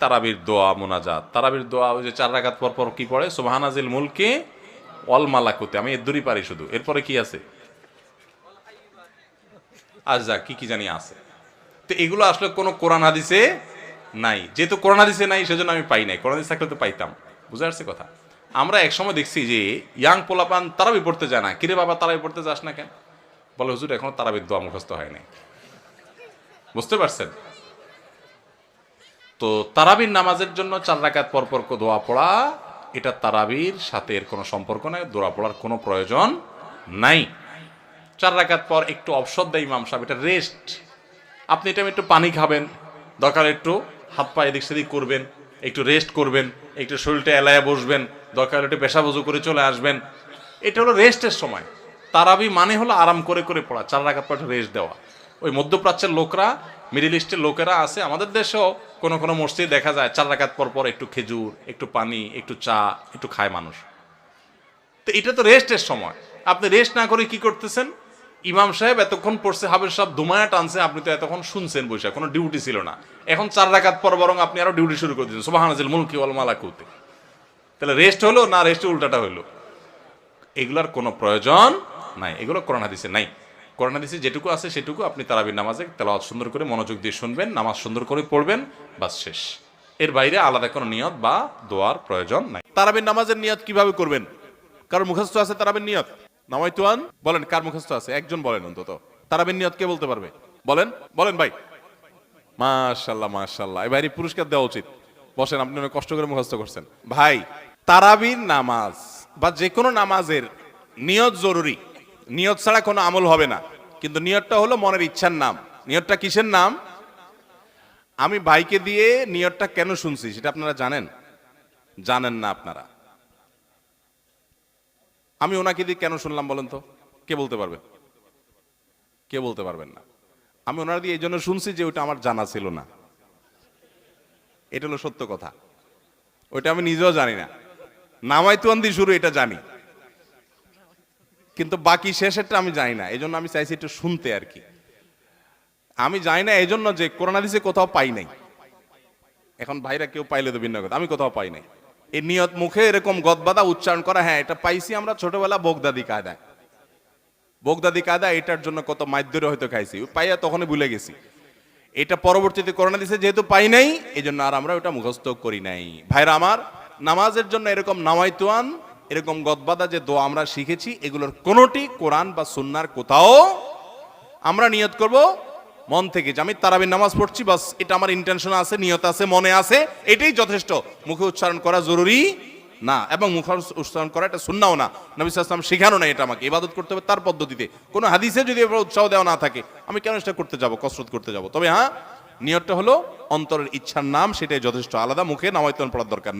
তারাবির দোয়া মোনাজাত, তারাবির দোয়া ওই যে 4 রাকাত পর পর কি পড়ে, সুবহানাজিল মুলকে ওয়াল মালাকুতে, আমি এর দূরই পারি শুধু। এরপরে কি আছে, আচ্ছা কি কি জানি আছে। তো এগুলো আসলে কোনো কোরআন হাদিসে নাই, যেহেতু কোরআন হাদিসে নাই সেজন্য আমি পাই নাই, কোরআন হাদিস থাকলে তো পাইতাম। বুঝে আসছে কথা? আমরা একসময় দেখছি যে ইয়াং পোলাপান তারাবি পড়তে যায় না। কিরে বাবা তারাবি পড়তে যাস না কেন? বলে হুজুর এখনো তারাবির দোয়া মুখস্থ হয় নাই। বুঝতে পারছেন? তো তারাবির নামাজের জন্য 4 রাকাত পর পর দোয়া পড়া, এটা তারাবির সাথে এর কোনো সম্পর্ক নাই, দোয়া পড়ার কোনো প্রয়োজন নাই। 4 রাকাত পর একটু অবসর দেয় ইমাম সাহেব, এটা রেস্ট। আপনি এটা একটু পানি খাবেন, দরকার একটু হাত পা এদিক সেদিক করবেন, একটু রেস্ট করবেন, একটু শরীরটা এলায়া বসবেন, দরকার একটু পেশাব ওযু করে চলে আসবেন। এটা হলো রেস্টের সময়। তারাবি মানে হলো আরাম করে করে পড়া, 4 রাকাত পর রেস্ট দেওয়া। ওই মধ্যপ্রাচ্যের লোকরা, মিডল ইস্টের লোকেরা আছে, আমাদের দেশেও কোনো কোনো মসজিদে দেখা যায় 4 রাকাত পর পর একটু খেজুর, একটু পানি, একটু চা, একটু খায় মানুষ। তো এটা তো রেস্টের সময়, আপনি রেস্ট না করে কি করতেছেন? ইমাম সাহেব এতক্ষণ পড়ছে, হাবের সাহেব ধুমায়া টানছে, আপনি তো এতক্ষণ শুনছেন বসে, কোনো ডিউটি ছিল না। এখন 4 রাকাত পর বরং আপনি আরো ডিউটি শুরু করে দিচ্ছেন, সুবহানাজিল মুলকি ওয়াল মালাকুতে। তাহলে রেস্ট হলো না রেস্টে উল্টাটা হলো? এগুলার কোনো প্রয়োজন নাই, এগুলো কোরআন হাদিসে নাই। কোরআন হাদিসে যেটুকু আছে সেটুকু আপনি তারাবির নামাজে তেলাওয়াত সুন্দর করে মনোযোগ দিয়ে শুনবেন, নামাজ সুন্দর করে পড়বেন, বাস শেষ। এর বাইরে আলাদা কোনো নিয়ত বা দোয়ার প্রয়োজন নাই। তারাবির নামাজের নিয়ত কিভাবে করবেন? কারণ মুখস্থ আছে তারাবির নিয়ত? নামাইতুয়ান বলেন, কার মুখস্থ আছে? একজন বলেন অন্তত। তারাবির নিয়ত কে বলতে পারবে? বলেন বলেন ভাই। মাশাআল্লাহ মাশাআল্লাহ, এই ভাইরে পুরস্কার দেওয়া উচিত। বসেন, আপনি অনেক কষ্ট করে মুখস্থ করছেন ভাই। তারাবির নামাজ বা যে কোনো নামাজের নিয়ত জরুরি, নিয়ত ছাড়া কোনো আমল হবে না। কিন্তু নিয়তটা হলো মনের ইচ্ছার নাম। নিয়তটা কিসের নাম? আমি ভাইকে দিয়ে নিয়তটা কেন শুনছি সেটা আপনারা জানেন? জানেন না আপনারা? আমি ওনাকে দিয়ে কেন শুনলাম বলেন তো, কে বলতে পারবে? কে বলতে পারবেন না? আমি ওনার দিয়ে এই জন্য শুনছি যে ওইটা আমার জানা ছিল না। এটা হলো সত্য কথা, ওইটা আমি নিজেও জানি না। নামাইতুয়ান দিয়ে শুরু এটা জানি, কিন্তু বাকি শেষেরটা আমি জানি না। এই জন্য আমি চাইছি একটু শুনতে আর কি। আমি জানি না এই জন্য যে কোরআন হাদিসে কোথাও পাই নাই। এখন ভাইরা কেউ পাইলে তো ভিন্ন কথা, আমি কোথাও পাই নাই। এই নিয়ত মুখে এরকম গদবাদা উচ্চারণ করা, হ্যাঁ এটা পাইছি আমরা ছোটবেলা বগদাদি কায়দায়। বগদাদি কায়দা, এটার জন্য কত মাইদ্যরে হয়তো খাইছি, পাইয়া তখনই ভুলে গেছি। এটা পরবর্তীতে কোরআন হাদিসে যেহেতু পাই নাই, এই জন্য আর আমরা ওটা মুখস্থ করি নাই। ভাইরা আমার, নামাজের জন্য এরকম নামাইতুয়ান, এরকম গদবাদা যে দোয়া আমরা শিখেছি, এগুলোর কোনোটি কোরআন বা সুন্নাহর কোথাও আমরা নিয়ত করব মন থেকে যে আমি তারাবির নামাজ পড়ছি, বাস এটা আমার ইন্টেনশন আছে, নিয়ত আছে, মনে আছে, এটাই যথেষ্ট। মুখে উচ্চারণ করা জরুরি না, এবং মুখে উচ্চারণ করা এটা সুন্নাহও না। নবী সাল্লাল্লাহু আলাইহি ওয়াসাল্লাম শেখানো না এটা আমাকে। ইবাদত করতে হবে তার পদ্ধতিতে। কোনো হাদিসে যদি এবার উৎসাহ দেওয়া না থাকে, আমি কেন সেটা করতে যাব, কসরত করতে যাব? তবে হ্যাঁ, নিয়তটা হলো অন্তরের ইচ্ছার নাম, সেটাই যথেষ্ট। আলাদা মুখে নামাইতুয়ান পড়ার দরকার নেই।